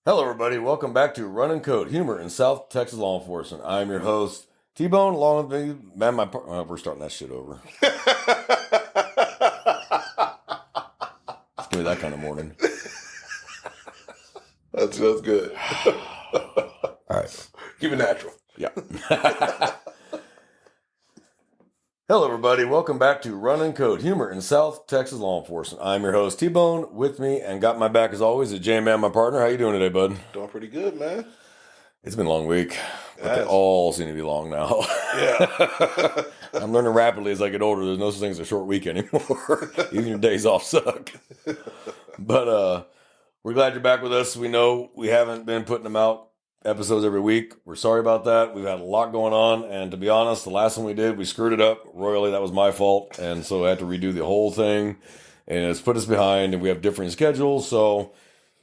Hello, everybody. Welcome back to Run and Code Humor in South Texas Law Enforcement. I'm your host, T-Bone, along with me, man, we're starting that shit over. Give me that kind of morning. That's good. All right. Keep it natural. Yeah. Hello, everybody. Welcome back to Run and Code Humor in South Texas Law Enforcement. I'm your host, T-Bone. With me and got my back as always is J-Man, my partner. How you doing today, bud? Doing pretty good, man. It's been a long week, but they all seem to be long now. Yeah. I'm learning rapidly as I get older. There's no such thing as a short week anymore. Even your days off suck. But we're glad you're back with us. We know we haven't been putting them out episodes every week. We're sorry about that. We've had a lot going on. And to be honest, the last one we did, we screwed it up royally. That was my fault. And so I had to redo the whole thing. And it's put us behind. And we have different schedules. So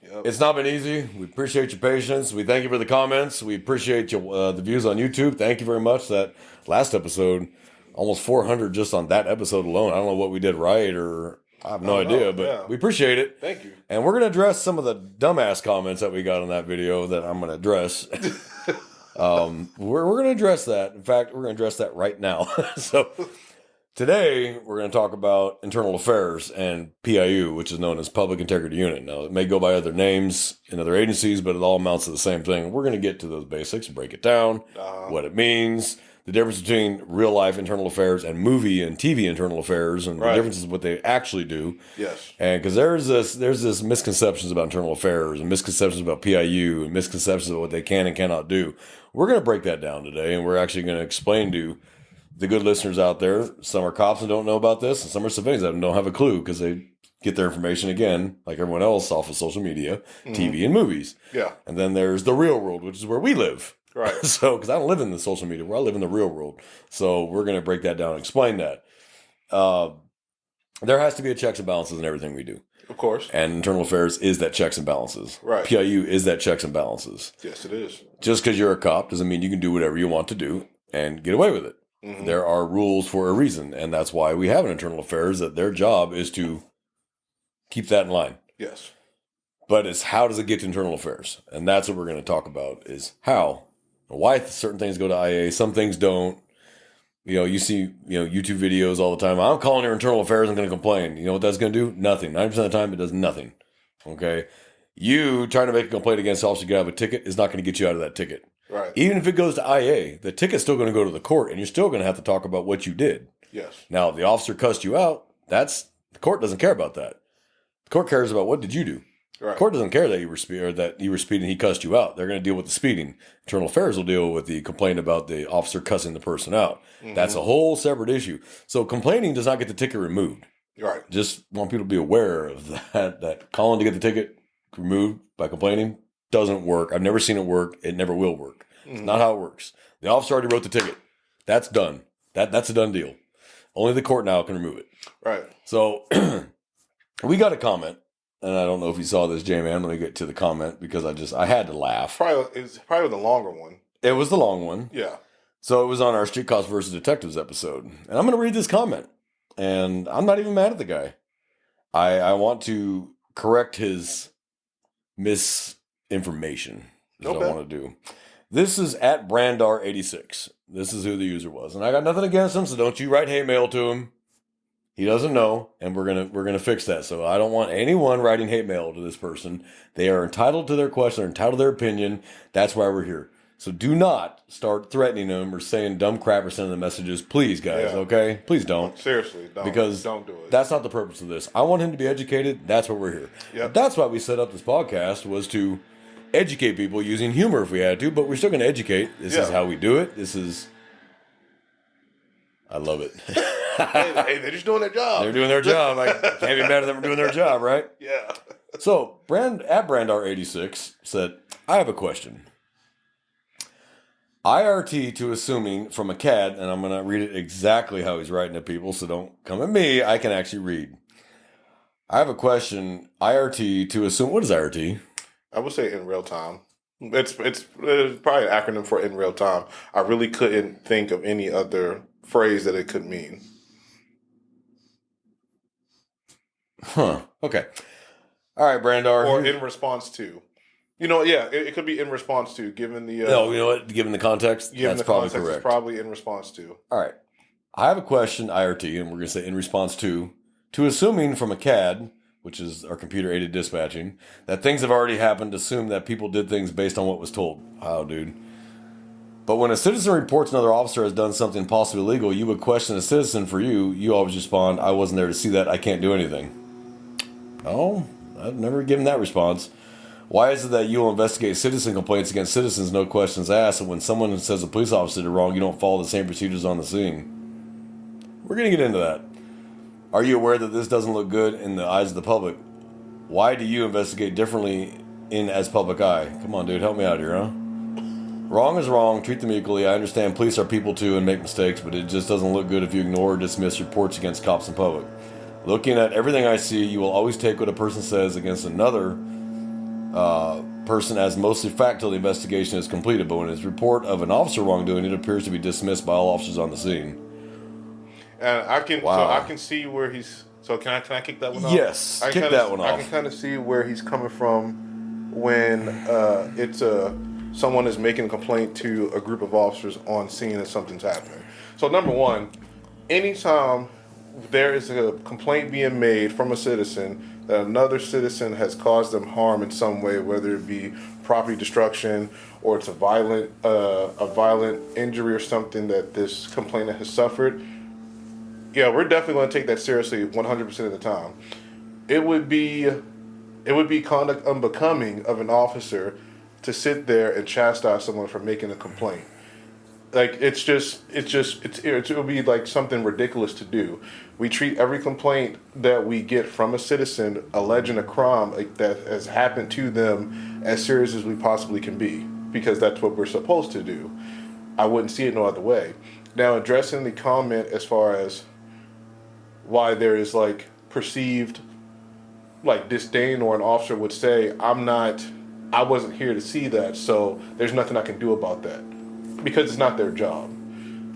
it's not been easy. We appreciate your patience. We thank you for the comments. We appreciate you, the views on YouTube. Thank you very much. That last episode, almost 400 just on that episode alone. I don't know what we did right, or I have no idea, but we appreciate it. Thank you. And we're going to address some of the dumbass comments that we got on that video that I'm going to address. We're going to address that. In fact, we're going to address that right now. So today, we're going to talk about internal affairs and PIU, which is known as Public Integrity Unit. Now, it may go by other names in other agencies, but it all amounts to the same thing. We're going to get to those basics, break it down, what it means, the difference between real life internal affairs and movie and TV internal affairs, and the differences of what they actually do. Yes. And because there's this misconceptions about internal affairs and misconceptions about PIU and misconceptions about what they can and cannot do. We're going to break that down today, and we're actually going to explain to the good listeners out there. Some are cops and don't know about this, and some are civilians that don't have a clue because they get their information, again, like everyone else, off of social media, TV, and movies. Yeah. And then there's the real world, which is where we live. Right. So, because I don't live in the social media world, I live in the real world. So we're going to break that down and explain that. There has to be a checks and balances in everything we do. Of course. And internal affairs is that checks and balances. Right. PIU is that checks and balances. Yes, it is. Just because you're a cop doesn't mean you can do whatever you want to do and get away with it. Mm-hmm. There are rules for a reason, and that's why we have an internal affairs, that their job is to keep that in line. Yes. But it's how does it get to internal affairs? And that's what we're going to talk about, is how. Why certain things go to IA, some things don't. You know, you see, YouTube videos all the time. I'm calling your internal affairs, I'm going to complain. You know what that's going to do? Nothing. 90% of the time, it does nothing. Okay? You trying to make a complaint against the officer to get out of a ticket is not going to get you out of that ticket. Right. Even if it goes to IA, the ticket's still going to go to the court, and you're still going to have to talk about what you did. Yes. Now, if the officer cussed you out, the court doesn't care about that. The court cares about what did you do. Right. The court doesn't care that you were speeding, he cussed you out. They're going to deal with the speeding. Internal affairs will deal with the complaint about the officer cussing the person out. Mm-hmm. That's a whole separate issue. So complaining does not get the ticket removed. Right. Just want people to be aware of that calling to get the ticket removed by complaining doesn't work. I've never seen it work. It never will work. Mm-hmm. It's not how it works. The officer already wrote the ticket. That's done. That's a done deal. Only the court now can remove it. Right. So we got a comment. And I don't know if you saw this, J-Man. Let me get to the comment because I had to laugh. It's probably the longer one. It was the long one. Yeah. So it was on our Street Cops versus Detectives episode. And I'm going to read this comment. And I'm not even mad at the guy. I want to correct his misinformation. That's what I want to do. This is at Brandar86. This is who the user was. And I got nothing against him, so don't you write hate mail to him. He doesn't know, and we're gonna fix that. So I don't want anyone writing hate mail to this person. They are entitled to their question, they're entitled to their opinion. That's why we're here. So do not start threatening them or saying dumb crap or sending them messages. Please, guys, okay? Please don't. Seriously, don't. Because don't do it. That's not the purpose of this. I want him to be educated. That's why we're here. Yep. That's why we set up this podcast, was to educate people using humor if we had to, but we're still going to educate. This is how we do it. I love it. Hey, they're just doing their job. They're doing their job. I can't be mad at them for doing their job, right? Yeah. So, at Brandar86 said, I have a question. IRT to assuming from a CAD, and I'm going to read it exactly how he's writing to people, so don't come at me. I can actually read. I have a question. IRT to assume, what is IRT? I would say in real time. It's probably an acronym for in real time. I really couldn't think of any other phrase that it could mean. Huh. Okay. All right, Brandar. Or in response to. it could be in response to, given the... no, you know what? Given the context, given that's the probably context, correct. it's probably in response to. All right. I have a question, IRT, and we're going to say in response to assuming from a CAD, which is our computer-aided dispatching, that things have already happened, assume that people did things based on what was told. Wow, dude. But when a citizen reports another officer has done something possibly illegal, you would question a citizen. For you always respond, I wasn't there to see that, I can't do anything. Oh, I've never given that response. Why is it that you will investigate citizen complaints against citizens, no questions asked, and when someone says a police officer did wrong, you don't follow the same procedures on the scene? We're going to get into that. Are you aware that this doesn't look good in the eyes of the public? Why do you investigate differently as public eye? Come on, dude, help me out here, huh? Wrong is wrong, treat them equally. I understand police are people too and make mistakes, but it just doesn't look good if you ignore or dismiss reports against cops in public. Looking at everything I see, you will always take what a person says against another person as mostly fact till the investigation is completed, but when it's report of an officer wrongdoing, it appears to be dismissed by all officers on the scene. And I can see where he's. So can I kick that one off? Yes, kick that one off. I can kind of see where he's coming from when it's someone is making a complaint to a group of officers on scene that something's happening. So number one, anytime there is a complaint being made from a citizen that another citizen has caused them harm in some way, whether it be property destruction or it's a violent injury or something that this complainant has suffered, yeah, we're definitely going to take that seriously 100% of the time. It would be conduct unbecoming of an officer to sit there and chastise someone for making a complaint. Like it would be like something ridiculous to do. We treat every complaint that we get from a citizen alleging a crime that has happened to them as serious as we possibly can be, because that's what we're supposed to do. I wouldn't see it no other way. Now, addressing the comment as far as why there is like perceived like disdain, or an officer would say, I wasn't here to see that, so there's nothing I can do about that. Because it's not their job.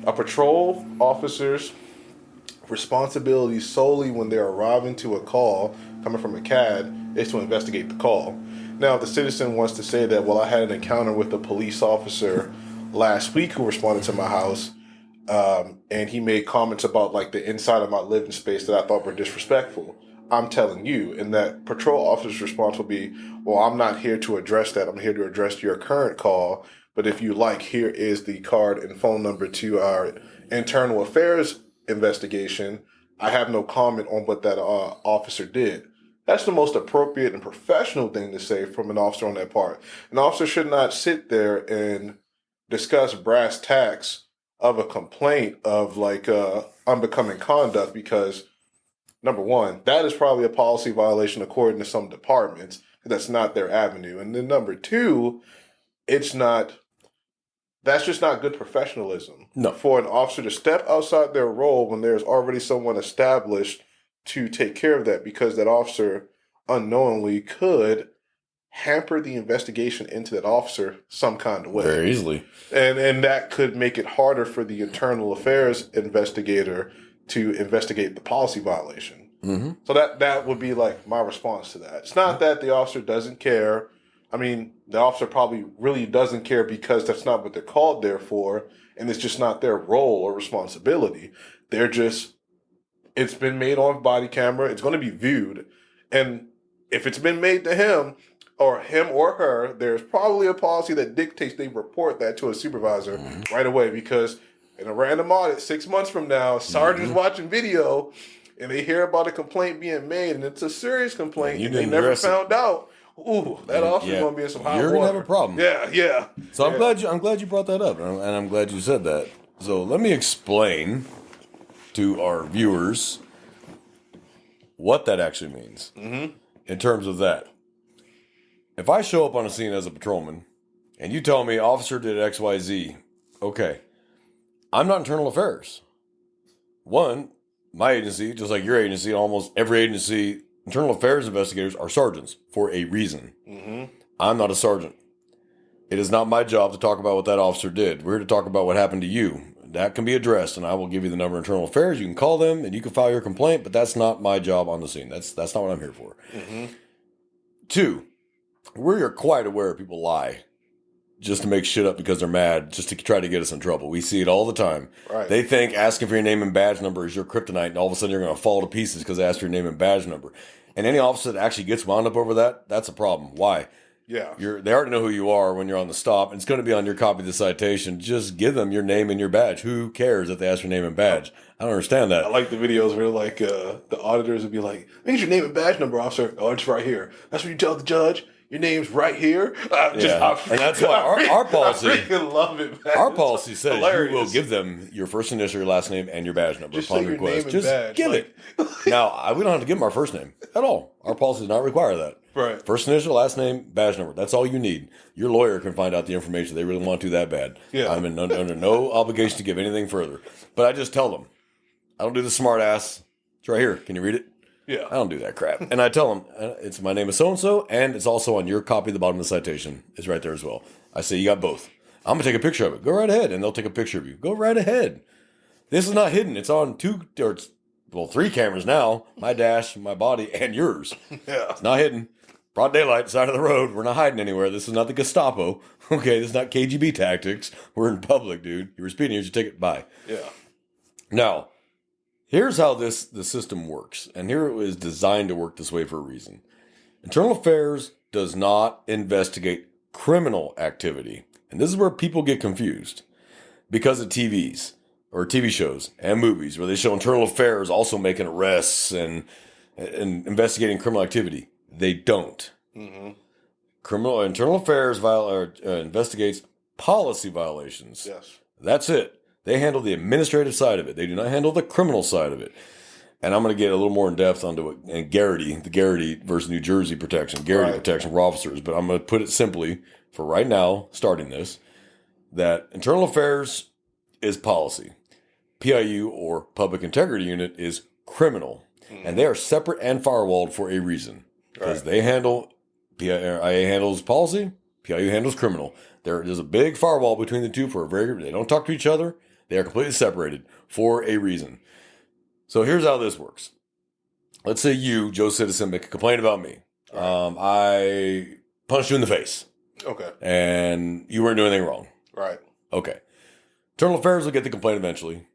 A patrol officer's responsibility solely when they're arriving to a call coming from a CAD is to investigate the call. Now, if the citizen wants to say that, well, I had an encounter with a police officer last week who responded to my house, and he made comments about like the inside of my living space that I thought were disrespectful. I'm telling you, and that patrol officer's response will be, well, I'm not here to address that. I'm here to address your current call. But if you like, here is the card and phone number to our internal affairs investigation. I have no comment on what that officer did. That's the most appropriate and professional thing to say from an officer on that part. An officer should not sit there and discuss brass tacks of a complaint of like unbecoming conduct, because number one, that is probably a policy violation according to some departments. That's not their avenue. And then number two, that's just not good professionalism. No. For an officer to step outside their role when there's already someone established to take care of that, because that officer unknowingly could hamper the investigation into that officer some kind of way. Very easily. And that could make it harder for the internal affairs investigator to investigate the policy violation. Mm-hmm. So that would be like my response to that. It's not that the officer doesn't care. I mean, the officer probably really doesn't care because that's not what they're called there for, and it's just not their role or responsibility. It's been made on body camera, it's going to be viewed, and if it's been made to him or her, there's probably a policy that dictates they report that to a supervisor right away, because in a random audit 6 months from now, sergeant's watching video, and they hear about a complaint being made, and it's a serious complaint, and they never found out. Ooh, that officer's going to be in some hot water. You're going to have a problem. Yeah. So I'm glad you brought that up, and I'm glad you said that. So let me explain to our viewers what that actually means in terms of that. If I show up on a scene as a patrolman and you tell me officer did XYZ, okay, I'm not internal affairs. One, my agency, just like your agency, almost every agency, internal affairs investigators are sergeants for a reason. Mm-hmm. I'm not a sergeant. It is not my job to talk about what that officer did. We're here to talk about what happened to you. That can be addressed, and I will give you the number of internal affairs. You can call them, and you can file your complaint, but that's not my job on the scene. That's not what I'm here for. Mm-hmm. Two, We are quite aware people lie just to make shit up because they're mad, just to try to get us in trouble. We see it all the time. Right. They think asking for your name and badge number is your kryptonite, and all of a sudden you're going to fall to pieces because they asked for your name and badge number. And any officer that actually gets wound up over that, that's a problem. Why? Yeah. They already know who you are when you're on the stop, and it's going to be on your copy of the citation. Just give them your name and your badge. Who cares if they ask for your name and badge? I don't understand that. I like the videos where like the auditors would be like, "Where's your name and badge number, officer?" "Oh, it's right here." That's what you tell the judge. Your name's right here. And that's why our policy. I freaking love it, man. Our policy says hilarious. You will give them your first initial, your last name, and your badge number Just upon say your request. name and Just badge, give it. Now, we don't have to give them our first name at all. Our policy does not require that. Right. First initial, last name, badge number. That's all you need. Your lawyer can find out the information they really want to that bad. Yeah. I'm under no obligation to give anything further. But I just tell them, I don't do the smart ass. It's right here. Can you read it? Yeah. I don't do that crap. And I tell them, it's my name is so-and-so, and it's also on your copy at the bottom of the citation. It's right there as well. I say, you got both. I'm going to take a picture of it. Go right ahead. And they'll take a picture of you. Go right ahead. This is not hidden. It's on three cameras now. My dash, my body, and yours. Yeah. It's not hidden. Broad daylight, side of the road. We're not hiding anywhere. This is not the Gestapo. Okay, this is not KGB tactics. We're in public, dude. You were speeding. Here's your ticket. Bye. Yeah. Now, here's how the system works. And here it was designed to work this way for a reason. Internal Affairs does not investigate criminal activity. And this is where people get confused. Because of TVs or TV shows and movies where they show Internal Affairs also making arrests and investigating criminal activity. They don't. Mm-hmm. Internal Affairs investigates policy violations. Yes. That's it. They handle the administrative side of it. They do not handle the criminal side of it. And I'm going to get a little more in depth onto it. And the Garrity versus New Jersey protection, protection for officers. But I'm going to put it simply for right now, starting this, that Internal Affairs is policy. PIU or Public Integrity Unit is criminal. Mm-hmm. And they are separate and firewalled for a reason. Because they handle, IA handles policy, PIU handles criminal. There's a big firewall between the two they don't talk to each other. They are completely separated for a reason. So here's how this works. Let's say you, Joe Citizen, make a complaint about me. Right. I punched you in the face. Okay. And you weren't doing anything wrong. Right. Okay. Internal Affairs will get the complaint eventually.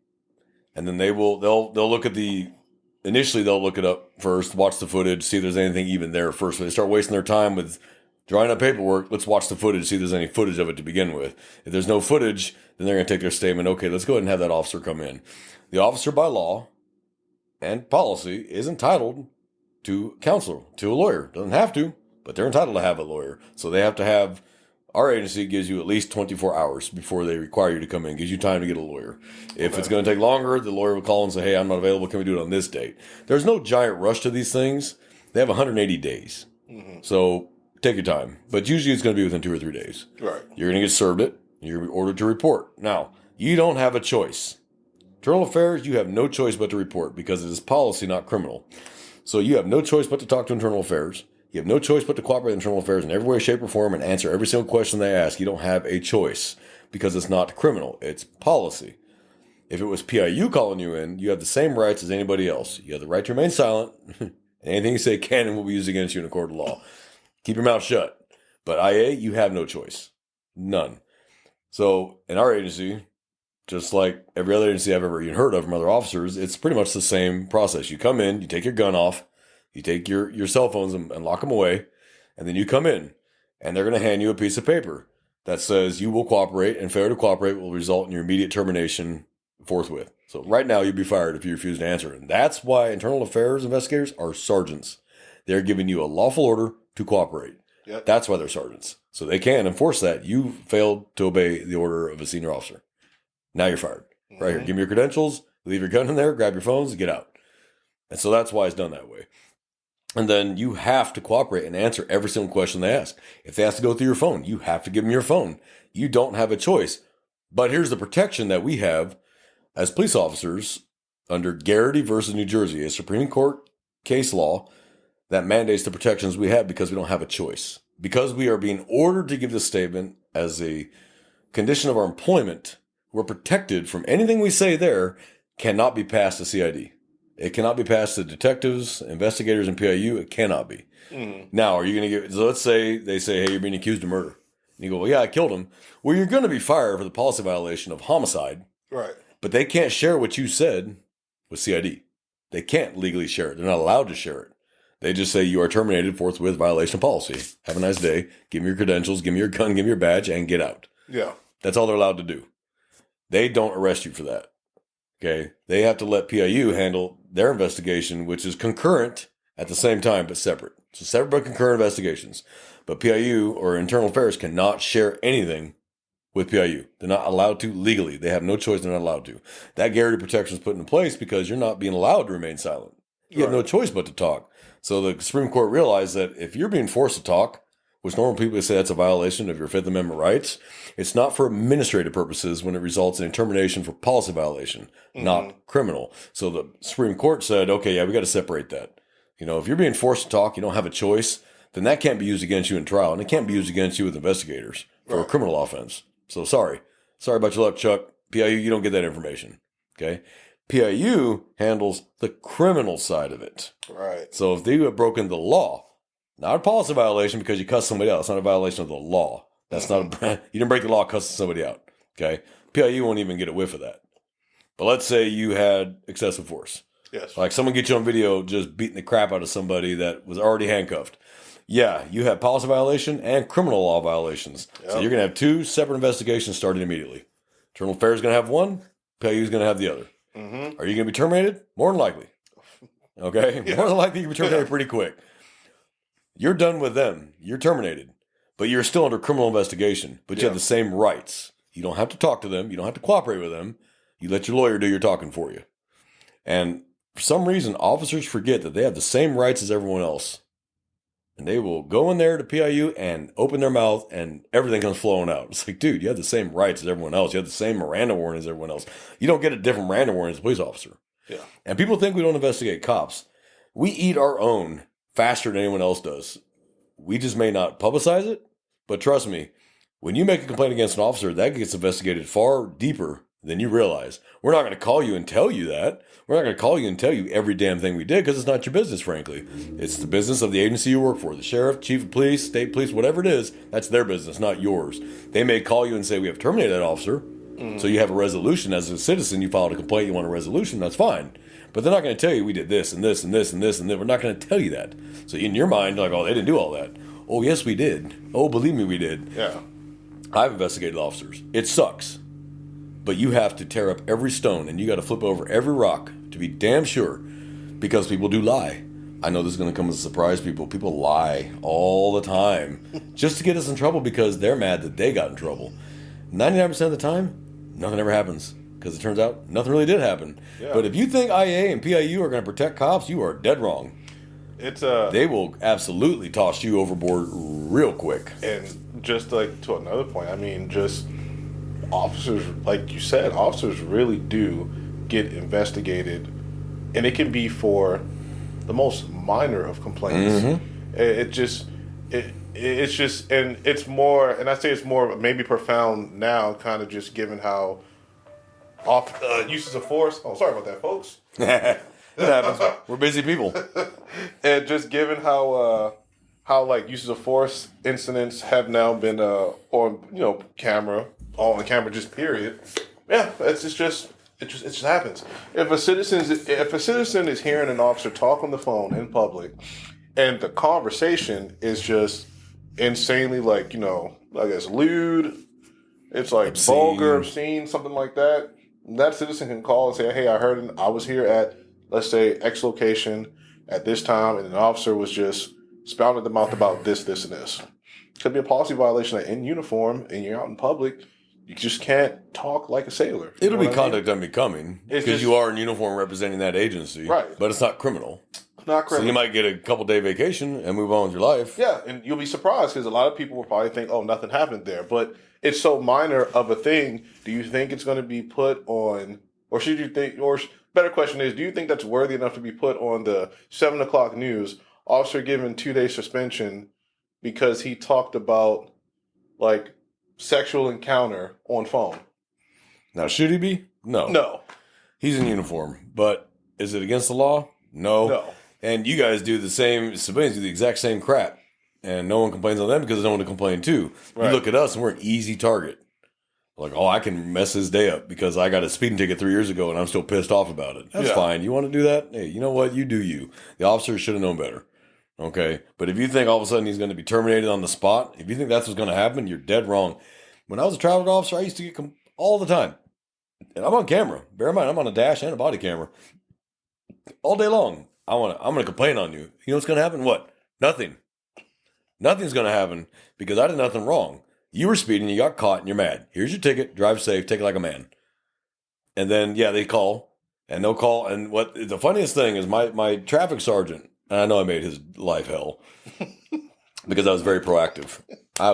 And then they'll look at initially they'll look it up first, watch the footage, see if there's anything even there first. When they start wasting their time with drawing up paperwork, let's watch the footage, see if there's any footage of it to begin with. If there's no footage, then they're going to take their statement, okay, let's go ahead and have that officer come in. The officer by law and policy is entitled to counsel, to a lawyer. Doesn't have to, but they're entitled to have a lawyer. So they have to have, our agency gives you at least 24 hours before they require you to come in. Gives you time to get a lawyer. If it's going to take longer, the lawyer will call and say, hey, I'm not available. Can we do it on this date? There's no giant rush to these things. They have 180 days. Mm-hmm. So take your time. But usually it's going to be within 2 or 3 days. Right. You're going to get served it. You're going to be ordered to report. Now, you don't have a choice. Internal Affairs, you have no choice but to report because it is policy, not criminal. So you have no choice but to talk to Internal Affairs. You have no choice but to cooperate with Internal Affairs in every way, shape, or form and answer every single question they ask. You don't have a choice because it's not criminal. It's policy. If it was PIU calling you in, you have the same rights as anybody else. You have the right to remain silent. Anything you say can and will be used against you in a court of law. Keep your mouth shut. But IA, you have no choice. None. So in our agency, just like every other agency I've ever even heard of from other officers, it's pretty much the same process. You come in, you take your gun off, you take your cell phones and lock them away, and then you come in, and they're going to hand you a piece of paper that says you will cooperate, and failure to cooperate will result in your immediate termination forthwith. So right now, you'll be fired if you refuse to answer. And that's why Internal Affairs investigators are sergeants. They're giving you a lawful order to cooperate. Yep. That's why they're sergeants. So they can enforce that. You failed to obey the order of a senior officer. Now you're fired. Mm-hmm. Right here. Give me your credentials, leave your gun in there, grab your phones, and get out. And so that's why it's done that way. And then you have to cooperate and answer every single question they ask. If they ask to go through your phone, you have to give them your phone. You don't have a choice. But here's the protection that we have as police officers under Garrity versus New Jersey, a Supreme Court case law that mandates the protections we have because we don't have a choice. Because we are being ordered to give this statement as a condition of our employment, we're protected from anything we say there cannot be passed to CID. It cannot be passed to detectives, investigators, and PIU. It cannot be. Now, are you going to get? So let's say they say, "Hey, you're being accused of murder," and you go, "Well, yeah, I killed him." Well, you're going to be fired for the policy violation of homicide, Right? but they can't share what you said with CID. They can't legally share it. They're not allowed to share it. They just say you are terminated forthwith violation of policy. Have a nice day. Give me your credentials. Give me your gun. Give me your badge, and get out. Yeah, that's all they're allowed to do. They don't arrest you for that. Okay, they have to let PIU handle their investigation, which is concurrent at the same time, but separate. So separate but concurrent investigations. But PIU or Internal Affairs cannot share anything with PIU. They're not allowed to legally. They have no choice. They're not allowed to. That guarantee protection is put in place because you're not being allowed to remain silent. You have no choice but to talk. So the Supreme Court realized that if you're being forced to talk, which normal people say that's a violation of your Fifth Amendment rights, it's not for administrative purposes when it results in a termination for policy violation, not criminal. So the Supreme Court said, okay, yeah, we got to separate that. If you're being forced to talk, you don't have a choice, then that can't be used against you in trial, and it can't be used against you with investigators for a criminal offense. So sorry about your luck, Chuck. PIU, you don't get that information. Okay. PIU handles the criminal side of it. Right. So if they have broken the law, not a policy violation because you cussed somebody out. It's not a violation of the law. That's not you didn't break the law cussing somebody out. Okay? PIU won't even get a whiff of that. But let's say you had excessive force. Yes. Like someone gets you on video just beating the crap out of somebody that was already handcuffed. Yeah, you have policy violation and criminal law violations. Yep. So you're going to have two separate investigations starting immediately. Internal Affairs is going to have one. PIU is going to have the other. Are you going to be terminated? More than likely. Okay? Yeah. More than likely you'll be terminated pretty quick. You're done with them. You're terminated. But you're still under criminal investigation. But you have the same rights. You don't have to talk to them. You don't have to cooperate with them. You let your lawyer do your talking for you. And for some reason, officers forget that they have the same rights as everyone else. And they will go in there to PIU and open their mouth and everything comes flowing out. It's like, dude, you have the same rights as everyone else. You have the same Miranda warning as everyone else. You don't get a different Miranda warning as a police officer. Yeah. And people think we don't investigate cops. We eat our own faster than anyone else does. We just may not publicize it, but trust me, when you make a complaint against an officer, that gets investigated far deeper than you realize. We're not going to call you and tell you that. We're not going to call you and tell you every damn thing we did because it's not your business, frankly. It's the business of the agency you work for. The sheriff, chief of police, state police, whatever it is, that's their business, not yours. They may call you and say, we have terminated that officer. So you have a resolution. As a citizen, you filed a complaint, you want a resolution, that's fine. But they're not going to tell you we did this and this and this and this and this. We're not going to tell you that. So in your mind, like, oh, they didn't do all that. Oh, yes, we did. Oh, believe me, we did. Yeah. I've investigated officers. It sucks. But you have to tear up every stone and you got to flip over every rock to be damn sure because people do lie. I know this is going to come as a surprise to people. People lie all the time just to get us in trouble because they're mad that they got in trouble. 99% of the time, nothing ever happens. Because it turns out nothing really did happen. Yeah. But if you think IA and PIU are going to protect cops, you are dead wrong. They will absolutely toss you overboard real quick. And just like to another point, I mean, just officers, like you said, officers really do get investigated, and it can be for the most minor of complaints. It's just, and it's more, and I say it's more maybe profound now, kind of just given how uses of force. Oh, sorry about that, folks. It happens. We're busy people. And just given how like uses of force incidents have now been on camera, all on camera, just period. Yeah, it just happens. If a citizen is hearing an officer talk on the phone in public, and the conversation is just insanely like I guess lewd, it's like obscene. Vulgar, obscene, something like that. That citizen can call and say, hey, I was here at, let's say, X location at this time, and an officer was just spouting at the mouth about this, and this. Could be a policy violation that in uniform and you're out in public, you just can't talk like a sailor. It'll be conduct unbecoming because you are in uniform representing that agency. Right. But it's not criminal. Not criminal. So you might get a couple-day vacation and move on with your life. Yeah, and you'll be surprised because a lot of people will probably think, oh, nothing happened there. But it's so minor of a thing. Do you think it's going to be put on, or should you think, or better question is, do you think that's worthy enough to be put on the 7 o'clock news, officer given 2-day suspension because he talked about, like, sexual encounter on phone? Now, should he be? No. No. He's in uniform, but Is it against the law? No. No. And you guys do the same, civilians do the exact same crap. And no one complains on them because there's no one to complain to. Right. You look at us and we're an easy target. Like, oh, I can mess his day up because I got a speeding ticket 3 years ago and I'm still pissed off about it. That's fine. You want to do that? Hey, you know what? You do you. The officer should have known better. Okay? But if you think all of a sudden he's going to be terminated on the spot, if you think that's what's going to happen, you're dead wrong. When I was a traffic officer, I used to get all the time. And I'm on camera. Bear in mind, I'm on a dash and a body camera. All day long. I'm going to complain on you. You know what's going to happen? What? Nothing. Nothing's going to happen because I did nothing wrong. You were speeding, you got caught, and you're mad. Here's your ticket. Drive safe. Take it like a man. And then, they call. And they'll call. And what the funniest thing is my traffic sergeant, and I know I made his life hell because I was very proactive. I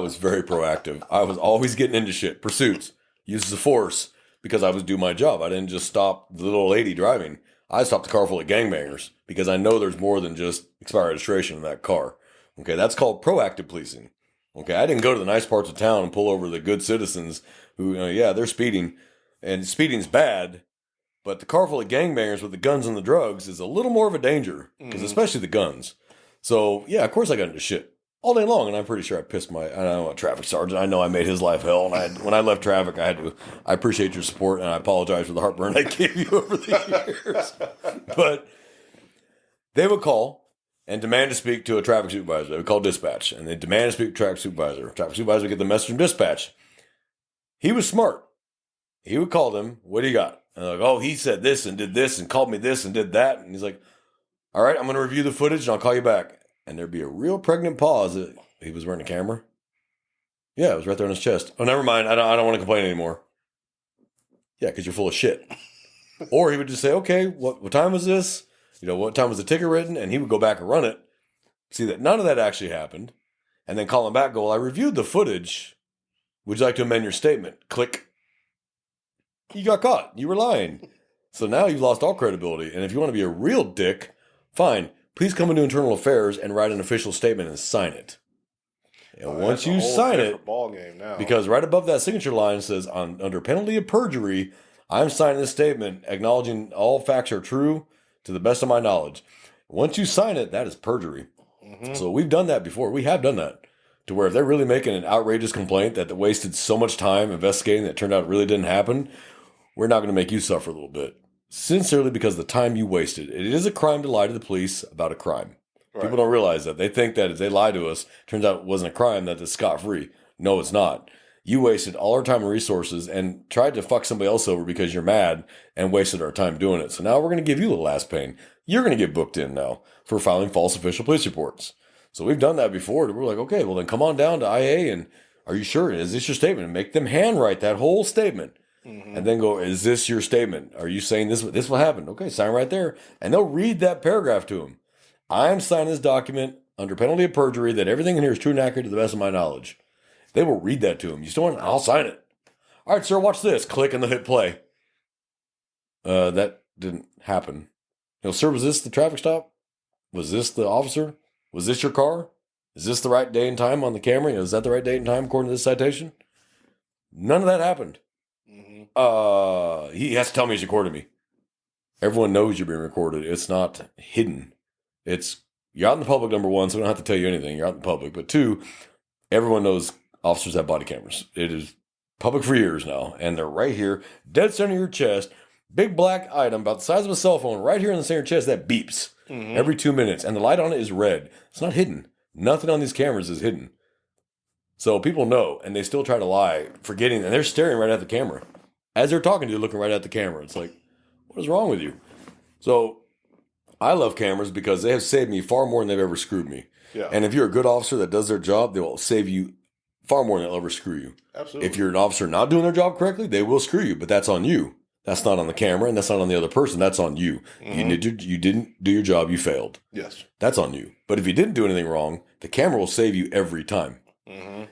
was always getting into shit. Pursuits. Uses of force because I was doing my job. I didn't just stop the little lady driving. I stopped the car full of gangbangers because I know there's more than just expired registration in that car. Okay, that's called proactive policing. Okay, I didn't go to the nice parts of town and pull over the good citizens who, they're speeding. And speeding's bad, but the car full of gangbangers with the guns and the drugs is a little more of a danger, because especially the guns. So, of course I got into shit all day long, and I'm pretty sure I pissed I know a traffic sergeant. I know I made his life hell, and when I left traffic, I appreciate your support, and I apologize for the heartburn I gave you over the years. But they would call and demand to speak to a traffic supervisor. They would call dispatch, and they demand to speak to a traffic supervisor. Traffic supervisor would get the message from dispatch. He was smart. He would call them, what do you got? And they're like, oh, he said this and did this and called me this and did that. And he's like, all right, I'm going to review the footage and I'll call you back. And there'd be a real pregnant pause. He was wearing a camera. Yeah, it was right there on his chest. Oh, never mind. I don't want to complain anymore. Yeah, because you're full of shit. Or he would just say, okay, what time was this? What time was the ticket written? And he would go back and run it. See that none of that actually happened. And then call him back, go, well, I reviewed the footage. Would you like to amend your statement? Click. You got caught. You were lying. So now you've lost all credibility. And if you want to be a real dick, fine. Please come into Internal Affairs and write an official statement and sign it. And once you sign it, ball game now. Because right above that signature line says, under penalty of perjury, I'm signing this statement acknowledging all facts are true to the best of my knowledge. Once you sign it, that is perjury. Mm-hmm. So we've done that before. We have done that. To where if they're really making an outrageous complaint that wasted so much time investigating that it turned out it really didn't happen, we're not going to make you suffer a little bit. Sincerely, because of the time you wasted. It is a crime to lie to the police about a crime. Right. People don't realize that. They think that if they lie to us, turns out it wasn't a crime, that it's scot-free. No, it's not. You wasted all our time and resources and tried to fuck somebody else over because you're mad and wasted our time doing it. So now we're going to give you a little ass pain. You're going to get booked in now for filing false official police reports. So we've done that before. We're like, okay, well then come on down to IA and are you sure? Is this your statement? And make them handwrite that whole statement. Mm-hmm. And then go, is this your statement? Are you saying this will happen? Okay, sign right there. And they'll read that paragraph to him. I'm signing this document under penalty of perjury that everything in here is true and accurate to the best of my knowledge. They will read that to him. You still want it? I'll sign it. All right, sir, watch this. Click and they'll hit play. That didn't happen. Sir, was this the traffic stop? Was this the officer? Was this your car? Is this the right day and time on the camera? Is that the right date and time according to this citation? None of that happened. He has to tell me he's recording me. Everyone knows you're being recorded. It's not hidden. You're out in the public, number one, so I don't have to tell you anything. You're out in the public. But two, everyone knows officers have body cameras. It is public for years now. And they're right here, dead center of your chest. Big black item about the size of a cell phone right here in the center of your chest that beeps every 2 minutes. And the light on it is red. It's not hidden. Nothing on these cameras is hidden. So people know, and they still try to lie, forgetting, and they're staring right at the camera. As they're talking to you, looking right at the camera. It's like, what is wrong with you? So I love cameras because they have saved me far more than they've ever screwed me. Yeah. And if you're a good officer that does their job, they will save you far more than they'll ever screw you. Absolutely. If you're an officer not doing their job correctly, they will screw you, but that's on you. That's not on the camera, and that's not on the other person. That's on you. Mm-hmm. You didn't do your job. You failed. Yes. That's on you. But if you didn't do anything wrong, the camera will save you every time. Mm-hmm.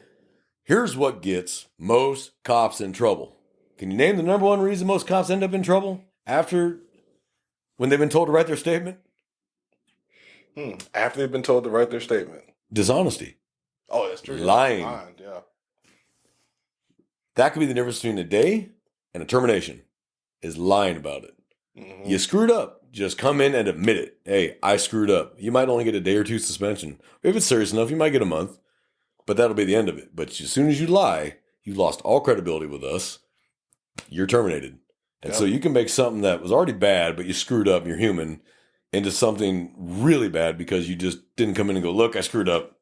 Here's what gets most cops in trouble. Can you name the number one reason most cops end up in trouble when they've been told to write their statement? After they've been told to write their statement. Dishonesty. Oh, that's true. Lying. Yeah. That could be the difference between a day and a termination, is lying about it. Mm-hmm. You screwed up. just come in and admit it. Hey, I screwed up. You might only get a day or two suspension. If it's serious enough, you might get a month, but that'll be the end of it. But as soon as you lie, you lost all credibility with us. You're terminated. And so you can make something that was already bad, but you screwed up, you're human, into something really bad because you just didn't come in and go, look, I screwed up.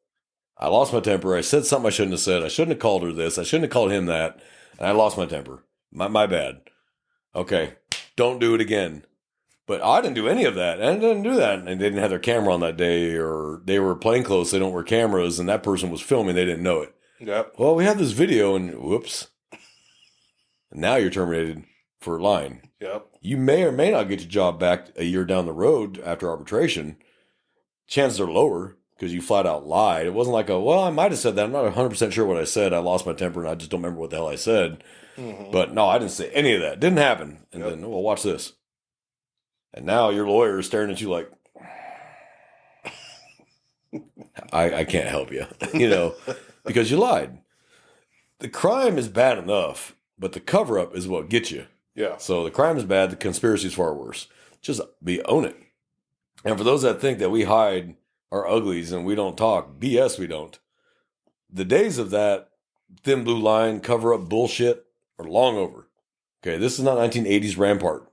I lost my temper. I said something I shouldn't have said. I shouldn't have called her this. I shouldn't have called him that. And I lost my temper. My bad. Okay. Don't do it again. But I didn't do any of that. I didn't do that. And they didn't have their camera on that day, or they were plainclothes. They don't wear cameras. And that person was filming. They didn't know it. Yep. Well, we have this video and whoops. And now you're terminated for lying. Yep. You may or may not get your job back a year down the road after arbitration. Chances are lower because you flat out lied. It wasn't like I might have said that. I'm not 100% sure what I said. I lost my temper and I just don't remember what the hell I said. Mm-hmm. But no, I didn't say any of that. Didn't happen. And then, well, watch this. And now your lawyer is staring at you like, I can't help you, because you lied. The crime is bad enough, but the cover-up is what gets you. Yeah. So the crime is bad. The conspiracy is far worse. Just own it. And for those that think that we hide our uglies and we don't talk, BS, we don't. The days of that thin blue line cover-up bullshit are long over. Okay, this is not 1980s Rampart.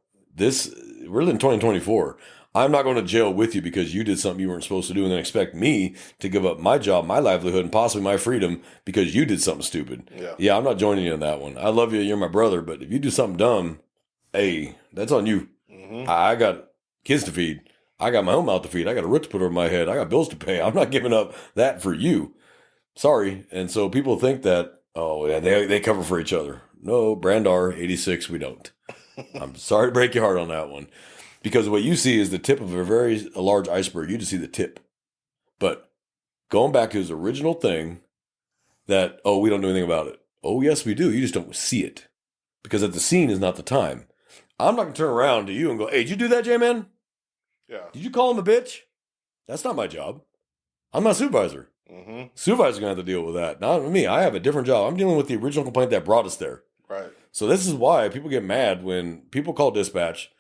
We're in 2024. I'm not going to jail with you because you did something you weren't supposed to do and then expect me to give up my job, my livelihood, and possibly my freedom because you did something stupid. Yeah, I'm not joining you in that one. I love you. You're my brother. But if you do something dumb, hey, that's on you. Mm-hmm. I got kids to feed. I got my own mouth to feed. I got a roof to put over my head. I got bills to pay. I'm not giving up that for you. Sorry. And so people think that, oh, yeah, they cover for each other. No, Brandar 86, we don't. I'm sorry to break your heart on that one. Because what you see is the tip of a large iceberg. You just see the tip. But going back to his original thing that, we don't do anything about it. Oh, yes, we do. You just don't see it. Because at the scene is not the time. I'm not going to turn around to you and go, hey, did you do that, J-Man? Yeah. Did you call him a bitch? That's not my job. I'm not a supervisor. Mm-hmm. Supervisor's going to have to deal with that. Not me. I have a different job. I'm dealing with the original complaint that brought us there. Right. So this is why people get mad when people call dispatch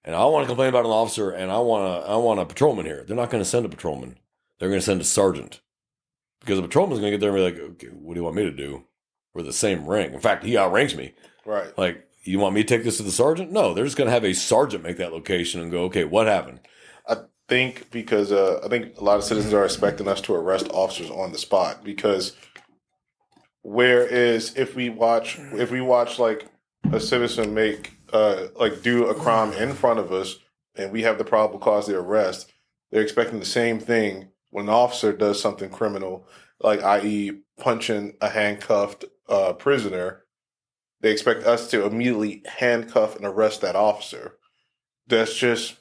and I want to complain about an officer and I want a patrolman here. They're not going to send a patrolman. They're going to send a sergeant. Because a patrolman's going to get there and be like, okay, what do you want me to do? We're the same rank. In fact, he outranks me. Right. Like, you want me to take this to the sergeant? No, they're just going to have a sergeant make that location and go, okay, what happened? I think because I think a lot of citizens are expecting us to arrest officers on the spot because whereas if we watch like a citizen do a crime in front of us and we have the probable cause of the arrest, they're expecting the same thing when an officer does something criminal, like i.e. punching a handcuffed prisoner. They expect us to immediately handcuff and arrest that officer. It's just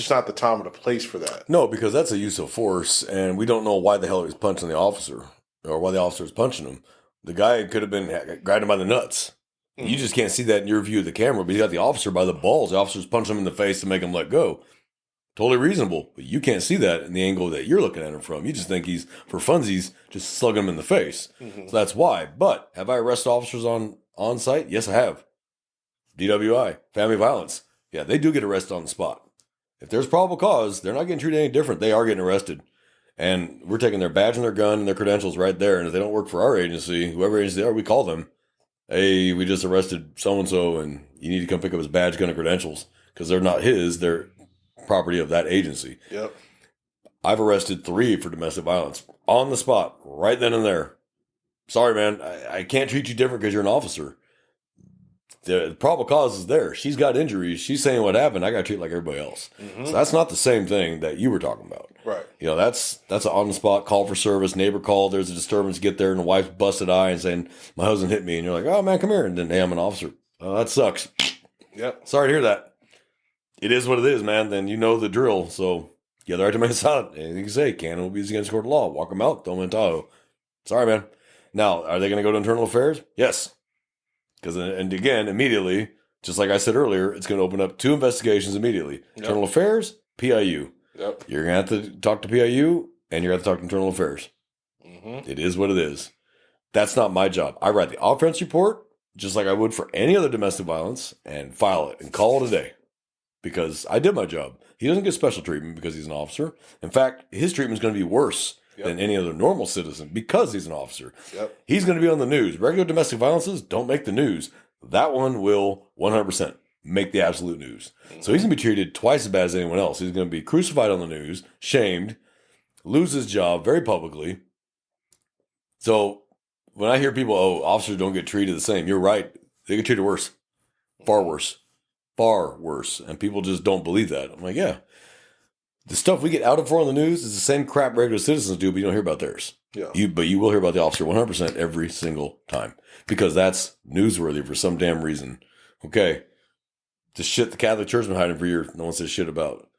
not the time or the place for that. No, because that's a use of force, and we don't know why the hell he was punching the officer or why the officer was punching him. The guy could have been grabbing him by the nuts. Mm-hmm. You just can't see that in your view of the camera, but you got the officer by the balls. The officer's punching him in the face to make him let go. Totally reasonable, but you can't see that in the angle that you're looking at him from. You just think he's, for funsies, just slugging him in the face. Mm-hmm. So that's why. But have I arrested officers on site? Yes, I have. DWI, family violence. Yeah, they do get arrested on the spot. If there's probable cause, they're not getting treated any different. They are getting arrested. And we're taking their badge and their gun and their credentials right there. And if they don't work for our agency, whoever agency they are, we call them. Hey, we just arrested so-and-so, and you need to come pick up his badge, gun, and credentials. Because they're not his, they're property of that agency. Yep. I've arrested 3 for domestic violence. On the spot, right then and there. Sorry, man, I can't treat you different because you're an officer. The probable cause is there. She's got injuries. She's saying what happened. I got to treat like everybody else. Mm-hmm. So that's not the same thing that you were talking about. Right. That's an on-the-spot call for service. Neighbor called. There's a disturbance. Get there, and the wife's busted eye and saying, my husband hit me. And you're like, oh, man, come here. And then, hey, I'm an officer. Oh, that sucks. Yep. Sorry to hear that. It is what it is, man. Then you know the drill. So you have the right to remain silent. Anything you say, can will be against court of law. Walk them out. Don't Tahoe. Sorry, man. Now, are they going to go to internal affairs? Yes. Because, and again, immediately, just like I said earlier, it's going to open up 2 investigations immediately. Yep. Internal affairs, PIU. Yep. You're going to have to talk to PIU, and you're going to have to talk to internal affairs. Mm-hmm. It is what it is. That's not my job. I write the offense report, just like I would for any other domestic violence, and file it, and call it a day. because I did my job. He doesn't get special treatment because he's an officer. In fact, his treatment is going to be worse than any other normal citizen because he's an officer. Yep. He's going to be on the news. Regular domestic violences don't make the news. That one will 100% make the absolute news. So he's going to be treated twice as bad as anyone else. He's going to be crucified on the news, shamed, lose his job very publicly. So when I hear people, officers don't get treated the same, you're right. They get treated worse. Far worse. Far worse. And people just don't believe that. I'm like, yeah. The stuff we get outed for on the news is the same crap regular citizens do, but you don't hear about theirs. Yeah. But you will hear about the officer 100% every single time because that's newsworthy for some damn reason. Okay. The shit the Catholic Church has been hiding for years, no one says shit about.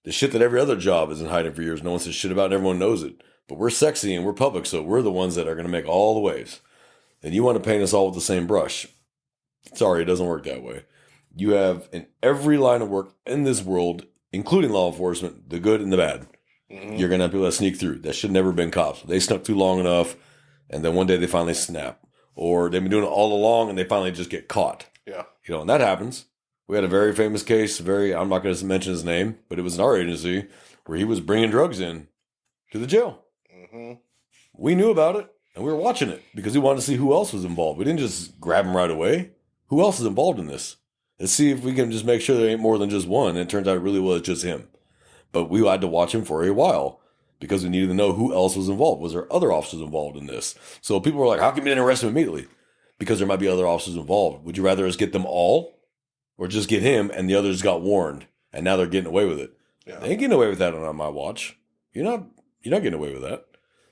The shit that every other job has been hiding for years, no one says shit about, and everyone knows it. But we're sexy and we're public, so we're the ones that are going to make all the waves. And you want to paint us all with the same brush. Sorry, it doesn't work that way. You have in every line of work in this world, including law enforcement, the good and the bad. Mm-hmm. You're going to have people that sneak through. That should never have been cops. They snuck through long enough, and then one day they finally snap. Or they've been doing it all along, and they finally just get caught. Yeah. And that happens. We had a very famous case, I'm not going to mention his name, but it was in our agency, where he was bringing drugs in to the jail. Mm-hmm. We knew about it, and we were watching it, because we wanted to see who else was involved. We didn't just grab him right away. Who else is involved in this? Let's see if we can just make sure there ain't more than just one. And it turns out it really was just him. But we had to watch him for a while because we needed to know who else was involved. Was there other officers involved in this? So people were like, how come you didn't arrest him immediately? Because there might be other officers involved. Would you rather us get them all or just get him and the others got warned and now they're getting away with it? Yeah. They ain't getting away with that on my watch. You're not getting away with that.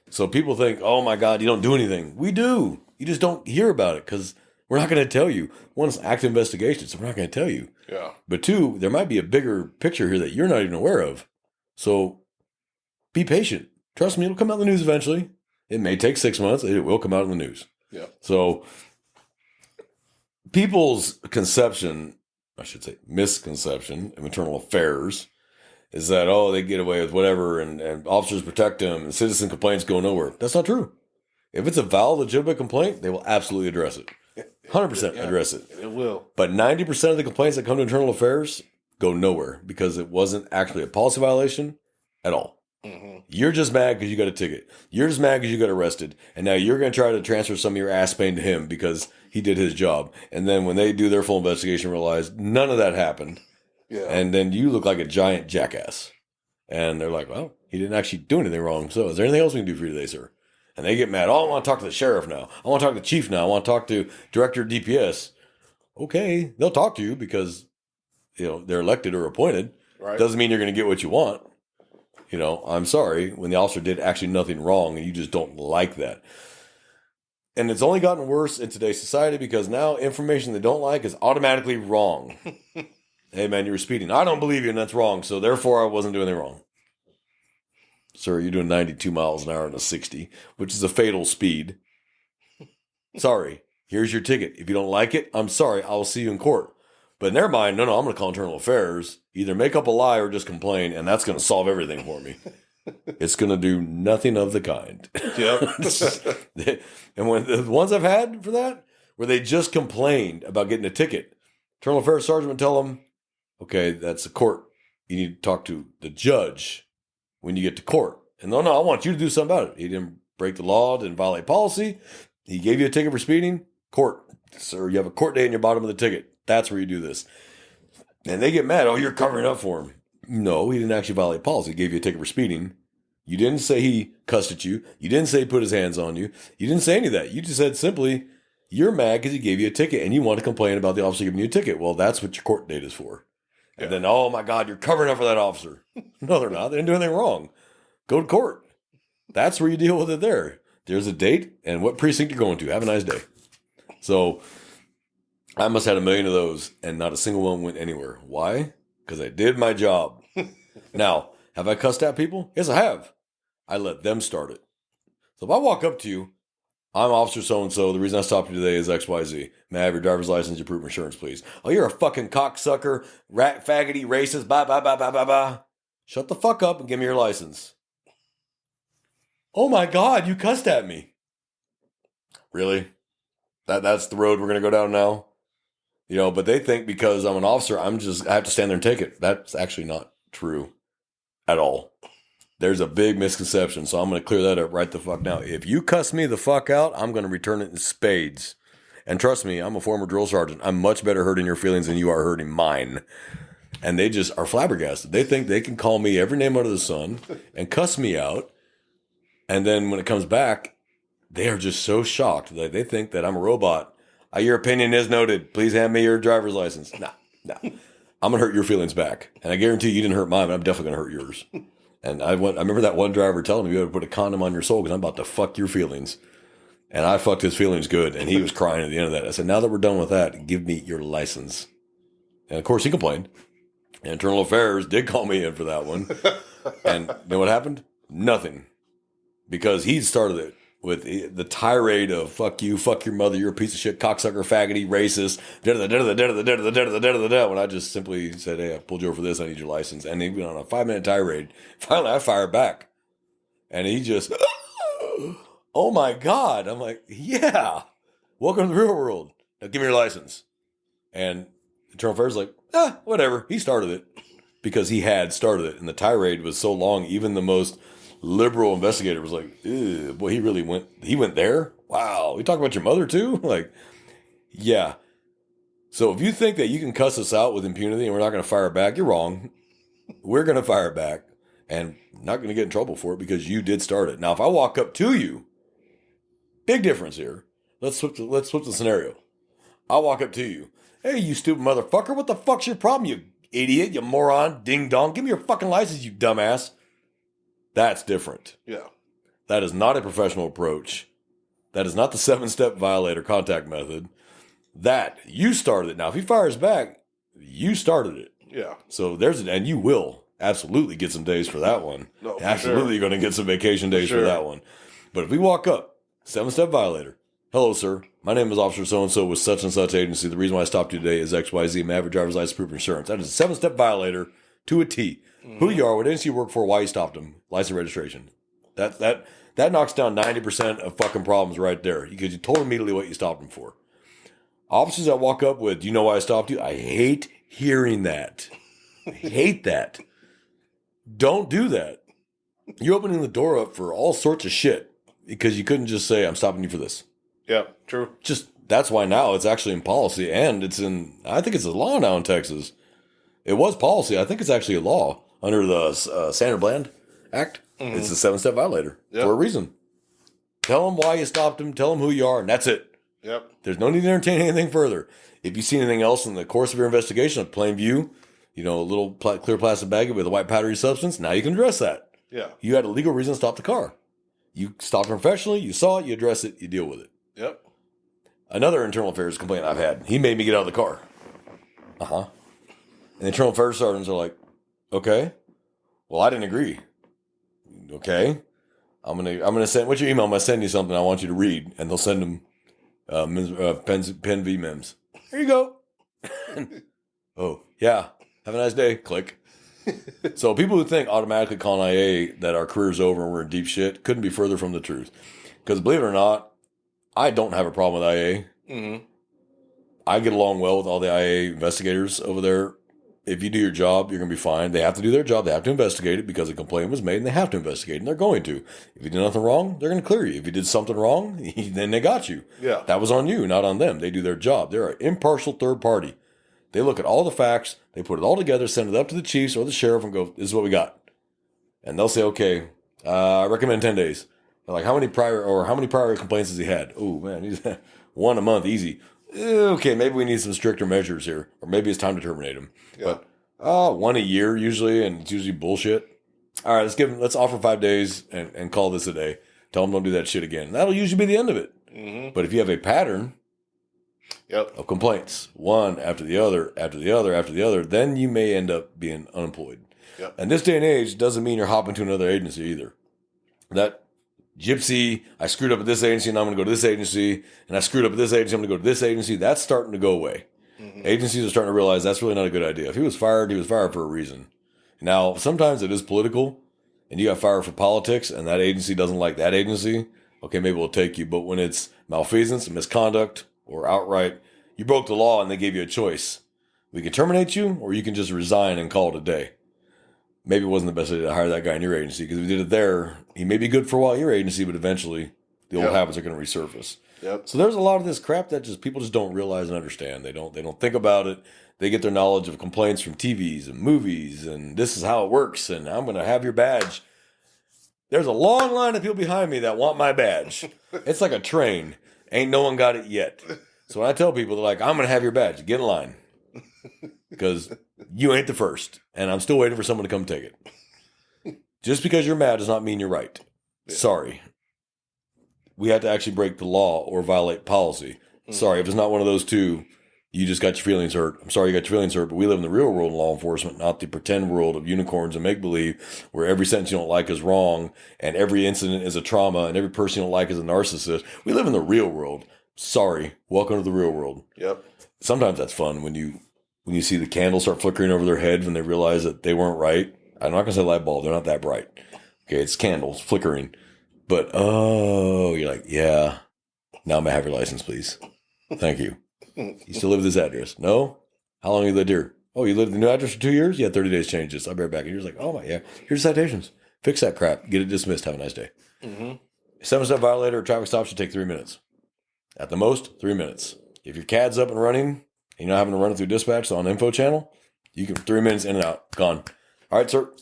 So people think, oh my God, you don't do anything. We do. You just don't hear about it because we're not going to tell you. One, it's active investigation, so we're not going to tell you. Yeah. But two, there might be a bigger picture here that you're not even aware of. So be patient. Trust me, it'll come out in the news eventually. It may take 6 months. It will come out in the news. Yeah. So people's conception, I should say misconception of internal affairs is that, they get away with whatever and officers protect them and citizen complaints go nowhere. That's not true. If it's a valid, legitimate complaint, they will absolutely address it. 100% address it. It will. But 90% of the complaints that come to internal affairs go nowhere because it wasn't actually a policy violation at all. Mm-hmm. You're just mad because you got a ticket. You're just mad because you got arrested. And now you're going to try to transfer some of your ass pain to him because he did his job. And then when they do their full investigation, realize none of that happened. Yeah. And then you look like a giant jackass. And they're like, well, he didn't actually do anything wrong. So is there anything else we can do for you today, sir? And they get mad. I want to talk to the sheriff now. I want to talk to the chief now. I want to talk to director of DPS. Okay, they'll talk to you because they're elected or appointed. Right. Doesn't mean you're going to get what you want. I'm sorry when the officer did actually nothing wrong and you just don't like that. And it's only gotten worse in today's society because now information they don't like is automatically wrong. Hey man, you were speeding. I don't believe you and that's wrong. So therefore I wasn't doing anything wrong. Sir, you're doing 92 miles an hour in a 60, which is a fatal speed. Sorry, here's your ticket. If you don't like it, I'm sorry, I will see you in court. But in their mind, no, I'm going to call internal affairs, either make up a lie or just complain, and that's going to solve everything for me. It's going to do nothing of the kind. Yep. And when the ones I've had for that, where they just complained about getting a ticket, internal affairs sergeant would tell them, okay, that's a court. You need to talk to the judge when you get to court. And no, I want you to do something about it. He didn't break the law, didn't violate policy. He gave you a ticket for speeding. Court. Sir, you have a court date in your bottom of the ticket. That's where you do this. And they get mad. Oh, you're covering up for him. No, he didn't actually violate policy. He gave you a ticket for speeding. You didn't say he cussed at you. You didn't say he put his hands on you. You didn't say any of that. You just said simply, you're mad because he gave you a ticket and you want to complain about the officer giving you a ticket. Well, that's what your court date is for. Yeah. And then, oh my God, you're covering up for that officer. No, they're not. They didn't do anything wrong. Go to court. That's where you deal with it there. There's a date and what precinct you're going to. Have a nice day. So I must have had 1 million of those and not a single one went anywhere. Why? Because I did my job. Now, have I cussed at people? Yes, I have. I let them start it. So if I walk up to you, I'm Officer so-and-so. The reason I stopped you today is XYZ. May I have your driver's license, your proof of insurance, please? Oh, you're a fucking cocksucker, rat, faggoty, racist, blah, blah, blah, blah, blah, blah. Shut the fuck up and give me your license. Oh my God, you cussed at me. Really? That's the road we're going to go down now? But they think because I'm an officer, I have to stand there and take it. That's actually not true at all. There's a big misconception, so I'm going to clear that up right the fuck now. If you cuss me the fuck out, I'm going to return it in spades. And trust me, I'm a former drill sergeant. I'm much better hurting your feelings than you are hurting mine. And they just are flabbergasted. They think they can call me every name under the sun and cuss me out. And then when it comes back, they are just so shocked that they think that I'm a robot. Your opinion is noted. Please hand me your driver's license. No. I'm going to hurt your feelings back. And I guarantee you didn't hurt mine, but I'm definitely going to hurt yours. And I remember that one driver telling me, you got to put a condom on your soul because I'm about to fuck your feelings. And I fucked his feelings good. And he was crying at the end of that. I said, now that we're done with that, give me your license. And of course he complained. And Internal Affairs did call me in for that one. And you know what happened? Nothing. Because he started it with the tirade of fuck you, fuck your mother, you're a piece of shit, cocksucker, faggoty, racist, when I just simply said, hey, I pulled you over for this, I need your license. And he went on a 5-minute tirade. Finally, I fired back. And he just, oh my God. I'm like, yeah, welcome to the real world. Now give me your license. And Internal Affairs is like, whatever. He started it because he had started it. And the tirade was so long, even the most liberal investigator was like, boy, he went there? Wow. We talk about your mother too? Like, yeah. So if you think that you can cuss us out with impunity and we're not going to fire back, you're wrong. We're going to fire back and not going to get in trouble for it because you did start it. Now, if I walk up to you, big difference here. Let's flip the scenario. I walk up to you. Hey, you stupid motherfucker. What the fuck's your problem, you idiot, you moron, ding dong. Give me your fucking license, you dumbass. That's different. Yeah. That is not a professional approach. That is not the 7-step violator contact method. That, you started it. Now, if he fires back, you started it. Yeah. So and you will absolutely get some days for that one. No, absolutely you're going to get some vacation days for that one. But if we walk up, 7-step violator. Hello, sir. My name is Officer So-and-so with such and such agency. The reason why I stopped you today is XYZ. May I have a driver's license, proof of insurance? That is a 7-step violator to a T. Mm-hmm. Who you are, what agency you work for, why you stopped him, license registration. That knocks down 90% of fucking problems right there because you told immediately what you stopped him for. Officers that walk up with, do you know why I stopped you? I hate hearing that. I hate that. Don't do that. You're opening the door up for all sorts of shit because you couldn't just say, I'm stopping you for this. Yeah, true. That's why now it's actually in policy and I think it's a law now in Texas. It was policy. I think it's actually a law under the Sandra Bland Act. Mm-hmm. It's a 7-step violator for a reason. Tell them why you stopped him. Tell them who you are, and that's it. Yep. There's no need to entertain anything further. If you see anything else in the course of your investigation, of plain view, a little clear plastic bag with a white powdery substance, now you can address that. Yeah. You had a legal reason to stop the car. You stopped professionally, you saw it, you address it, you deal with it. Yep. Another internal affairs complaint I've had, he made me get out of the car. Uh-huh. And the internal affairs sergeants are like, okay, well, I didn't agree. Okay. I'm gonna send, what's your email? I'm gonna send you something I want you to read. And they'll send them pen v mems. Here you go. Oh, yeah. Have a nice day. Click. So people who think automatically calling IA that our career's over and we're in deep shit couldn't be further from the truth. Because believe it or not, I don't have a problem with IA. Mm-hmm. I get along well with all the IA investigators over there. If you do your job, you're going to be fine. They have to do their job. They have to investigate it because a complaint was made and they have to investigate and they're going to. If you did nothing wrong, they're going to clear you. If you did something wrong, then they got you. Yeah. That was on you, not on them. They do their job. They're an impartial third party. They look at all the facts, they put it all together, send it up to the chiefs or the sheriff and go, this is what we got. And they'll say, okay, I recommend 10 days. They're like, how many prior complaints has he had? Oh, man, he's one a month, easy. Okay, maybe we need some stricter measures here, or maybe it's time to terminate him. Yeah. But one a year usually, and it's usually bullshit. All right, let's offer 5 days and call this a day. Tell them don't do that shit again. That'll usually be the end of it. Mm-hmm. But if you have a pattern of complaints, one after the other, after the other, after the other, then you may end up being unemployed. Yep. And this day and age doesn't mean you're hopping to another agency either. That gypsy, I screwed up at this agency and I'm going to go to this agency, and I screwed up at this agency, I'm going to go to this agency, that's starting to go away. Mm-hmm. Agencies are starting to realize that's really not a good idea. If he was fired for a reason. Now, sometimes it is political, and you got fired for politics, and that agency doesn't like that agency, okay, maybe we'll take you. But when it's malfeasance, misconduct, or outright, You broke the law and they gave you a choice. We can terminate you or you can just resign and call it a day. Maybe it wasn't the best idea to hire that guy in your agency because if we did it there, he may be good for a while at your agency, but eventually the old habits are going to resurface. Yep. So there's a lot of this crap that just people just don't realize and understand. They don't think about it. They get their knowledge of complaints from TVs and movies, and this is how it works, and I'm going to have your badge. There's a long line of people behind me that want my badge. It's like a train. Ain't no one got it yet. So when I tell people, they're like, I'm going to have your badge. Get in line. Because you ain't the first, and I'm still waiting for someone to come take it. Just because you're mad does not mean you're right. Yeah. Sorry. We had to actually break the law or violate policy. Sorry, if it's not one of those two, you just got your feelings hurt. I'm sorry you got your feelings hurt, but we live in the real world of law enforcement, not the pretend world of unicorns and make-believe, where every sentence you don't like is wrong, and every incident is a trauma, and every person you don't like is a narcissist. We live in the real world. Sorry. Welcome to the real world. Yep. Sometimes that's fun when you see the candles start flickering over their head when they realize that they weren't right. I'm not going to say light bulb. They're not that bright. Okay, it's candles flickering. But, you're like, yeah, now I'm going to have your license, please. Thank you. You still live at this address? No? How long have you lived here? Oh, you lived at the new address for 2 years? Yeah, 30 days changed this. I'll be right back. And you're just like, oh, my, yeah. Here's citations. Fix that crap. Get it dismissed. Have a nice day. Mm-hmm. 7-step violator or traffic stop should take 3 minutes. At the most, 3 minutes. If your CAD's up and running and you're not having to run it through dispatch, so on the info channel, you can 3 minutes in and out. Gone. All right, sir.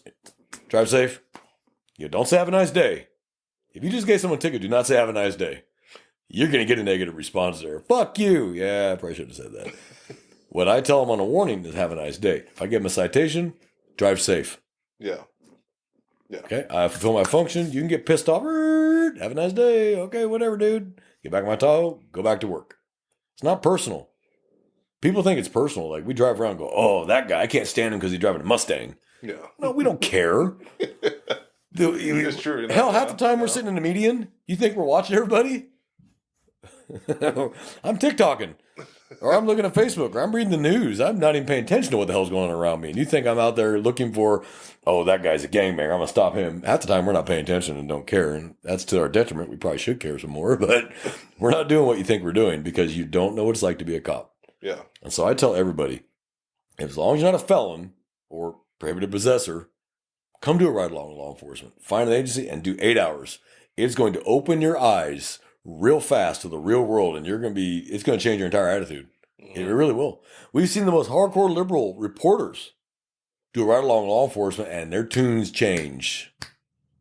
Drive safe. You don't say have a nice day. If you just gave someone a ticket, do not say have a nice day. You're going to get a negative response there. Fuck you. Yeah, I probably should have said that. What I tell them on a warning is have a nice day. If I give them a citation, drive safe. Yeah. Yeah. Okay. I fulfill my function. You can get pissed off. Have a nice day. Okay, whatever, dude. Get back in my Tahoe. Go back to work. It's not personal. People think it's personal. Like we drive around and go, oh, that guy, I can't stand him because he's driving a Mustang. Yeah. No, we don't care. It's true. Hell, half the time we're sitting in the median. You think we're watching everybody? I'm TikToking. Or I'm looking at Facebook. Or I'm reading the news. I'm not even paying attention to what the hell's going on around me. And you think I'm out there looking for, oh, that guy's a gangbanger. I'm going to stop him. Half the time we're not paying attention and don't care. And that's to our detriment. We probably should care some more. But we're not doing what you think we're doing because you don't know what it's like to be a cop. Yeah. And so I tell everybody, as long as you're not a felon or prohibited possessor, come do a ride along with law enforcement. Find an agency and do 8 hours. It's going to open your eyes real fast to the real world, and it's going to change your entire attitude. Mm-hmm. It really will. We've seen the most hardcore liberal reporters do a ride along with law enforcement, and their tunes change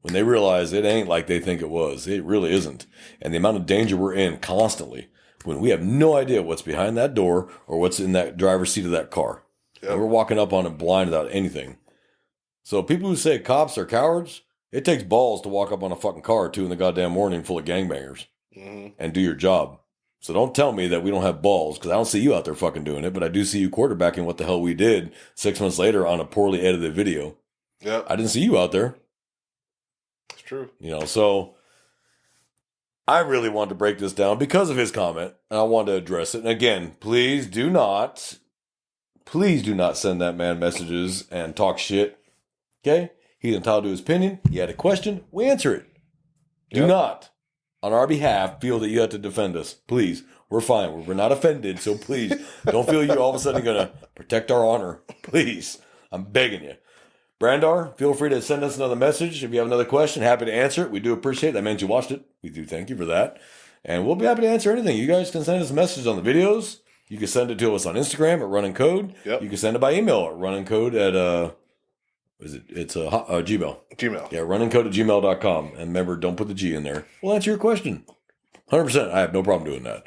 when they realize it ain't like they think it was. It really isn't. And the amount of danger we're in constantly when we have no idea what's behind that door or what's in that driver's seat of that car. Yep. And we're walking up on it blind without anything. So people who say cops are cowards, it takes balls to walk up on a fucking car at 2 in the goddamn morning full of gangbangers and do your job. So don't tell me that we don't have balls because I don't see you out there fucking doing it, but I do see you quarterbacking what the hell we did 6 months later on a poorly edited video. Yeah, I didn't see you out there. It's true. So I really wanted to break this down because of his comment, and I wanted to address it. And again, please do not send that man messages and talk shit. Okay? He's entitled to his opinion. He had a question. We answer it. Do not, on our behalf, feel that you have to defend us. Please. We're fine. We're not offended, so please don't feel you're all of a sudden going to protect our honor. Please. I'm begging you. Brandar, feel free to send us another message. If you have another question, happy to answer it. We do appreciate it. That means you watched it. We do thank you for that. And we'll be happy to answer anything. You guys can send us messages on the videos. You can send it to us on Instagram at Running Code. Yep. You can send it by email at runningcode at It's Gmail. Gmail. Yeah, runningcode@gmail.com. And remember, don't put the G in there. We'll answer your question. 100%. I have no problem doing that.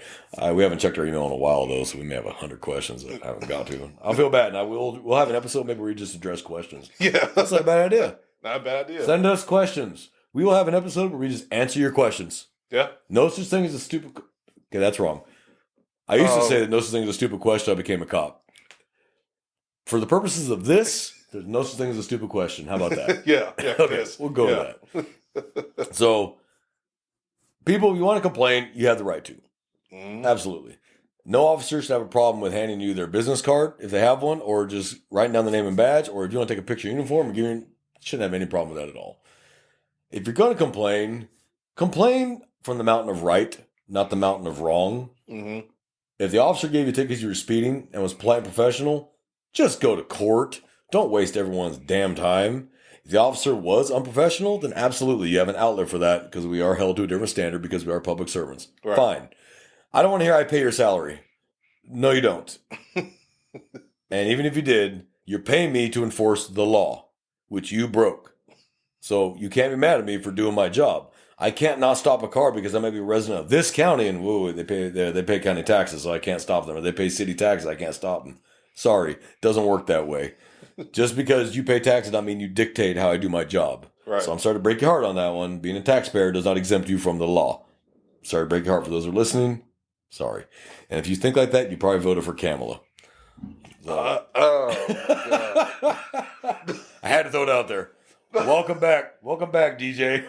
We haven't checked our email in a while, though, so we may have 100 questions that I haven't got to. I'll feel bad. And we'll have an episode maybe where we just address questions. Yeah. That's not a bad idea. Not a bad idea. Send us questions. We will have an episode where we just answer your questions. Yeah. No such thing as a stupid... Okay, that's wrong. I used to say that no such thing as a stupid question. I became a cop. For the purposes of this... There's no such thing as a stupid question. How about that? Yeah. Okay, we'll go with that. So, people, if you want to complain, you have the right to. Absolutely. No officer should have a problem with handing you their business card, if they have one, or just writing down the name and badge, or if you want to take a picture of your uniform, shouldn't have any problem with that at all. If you're going to complain from the mountain of right, not the mountain of wrong. Mm-hmm. If the officer gave you tickets you were speeding and was polite and professional, just go to court. Don't waste everyone's damn time. If the officer was unprofessional, then absolutely you have an outlet for that because we are held to a different standard because we are public servants. Right. Fine. I don't want to hear I pay your salary. No, you don't. And even if you did, you're paying me to enforce the law, which you broke. So you can't be mad at me for doing my job. I can't not stop a car because I may be a resident of this county and whoa, they pay county taxes, so I can't stop them. Or they pay city taxes, I can't stop them. Sorry, doesn't work that way. Just because you pay taxes doesn't mean you dictate how I do my job. Right. So I'm sorry to break your heart on that one. Being a taxpayer does not exempt you from the law. Sorry to break your heart for those who are listening. Sorry. And if you think like that, you probably voted for Kamala. God. I had to throw it out there. Welcome back, DJ.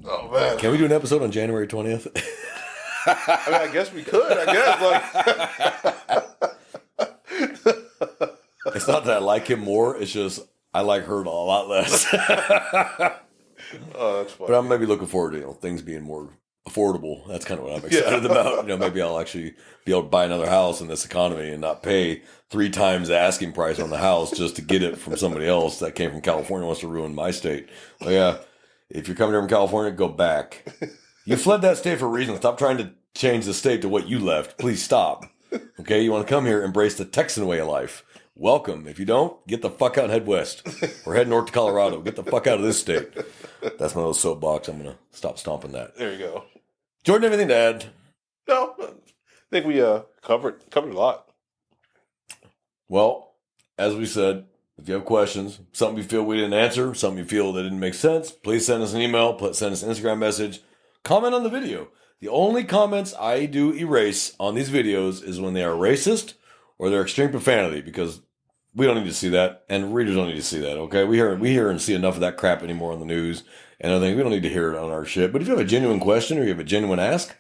Oh man! Can we do an episode on January 20th? I mean, I guess we could. It's not that I like him more. It's just I like her a lot less. Oh, that's funny. But I'm maybe looking forward to things being more affordable. That's kind of what I'm excited about. Maybe I'll actually be able to buy another house in this economy and not pay 3 times the asking price on the house just to get it from somebody else that came from California and wants to ruin my state. So yeah, if you're coming here from California, go back. You fled that state for a reason. Stop trying to change the state to what you left. Please stop. Okay, you want to come here, embrace the Texan way of life. Welcome. If you don't, get the fuck out and head west. Or head north to Colorado. Get the fuck out of this state. That's my little soapbox. I'm going to stop stomping that. There you go. Jordan, anything to add? No. I think we covered a lot. Well, as we said, if you have questions, something you feel we didn't answer, something you feel that didn't make sense, please send us an email, send us an Instagram message, comment on the video. The only comments I do erase on these videos is when they are racist or they're extreme profanity, because we don't need to see that, and readers don't need to see that, okay? We hear and see enough of that crap anymore on the news, and I think we don't need to hear it on our shit. But if you have a genuine question or you have a genuine ask,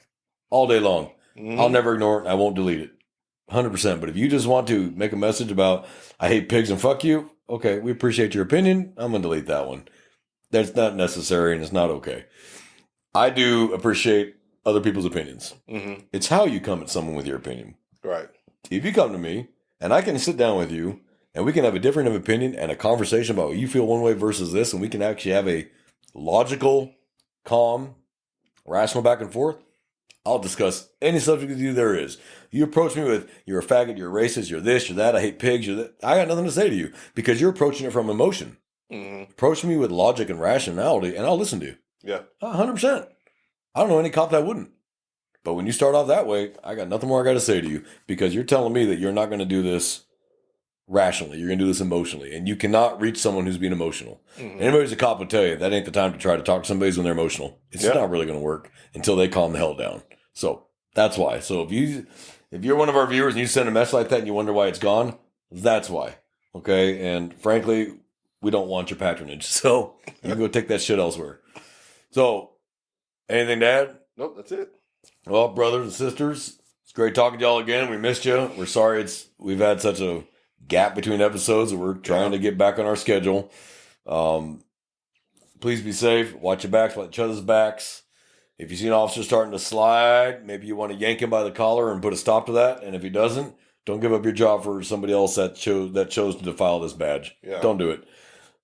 all day long, I'll never ignore it, I won't delete it. 100%. But if you just want to make a message about, I hate pigs and fuck you, okay, we appreciate your opinion, I'm going to delete that one. That's not necessary, and it's not okay. I do appreciate other people's opinions. Mm-hmm. It's how you come at someone with your opinion. Right. If you come to me, and I can sit down with you, and we can have a different of opinion and a conversation about what you feel one way versus this, and we can actually have a logical, calm, rational back and forth, I'll discuss any subject with you there is. You approach me with, you're a faggot, you're a racist, you're this, you're that, I hate pigs, you're that. I got nothing to say to you because you're approaching it from emotion. Mm-hmm. Approach me with logic and rationality, and I'll listen to you. Yeah. 100%. I don't know any cop that wouldn't. But when you start off that way, I got nothing more I got to say to you because you're telling me that you're not going to do this rationally. You're going to do this emotionally. And you cannot reach someone who's being emotional. Mm-hmm. Anybody who's a cop will tell you that ain't the time to try to talk to somebody when they're emotional. It's not really going to work until they calm the hell down. So that's why. So if you're one of our viewers and you send a message like that and you wonder why it's gone, that's why. Okay? And frankly, we don't want your patronage. So you can go take that shit elsewhere. So anything to add? Nope, that's it. Well, brothers and sisters, it's great talking to y'all again. We missed you. We're sorry we've had such a gap between episodes that we're trying to get back on our schedule. Please be safe. Watch your backs, watch each other's backs. If you see an officer starting to slide, maybe you want to yank him by the collar and put a stop to that. And if he doesn't, don't give up your job for somebody else that chose to defile this badge. Yeah. Don't do it.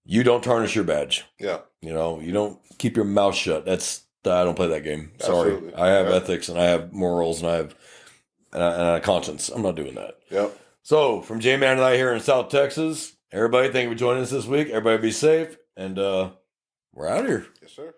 You don't tarnish your badge. Yeah. You don't keep your mouth shut. I don't play that game. Sorry. Absolutely. I have ethics and I have morals and I have a conscience. I'm not doing that. Yep. So, from J-Man and I here in South Texas, everybody, thank you for joining us this week. Everybody be safe, and we're out of here. Yes, sir.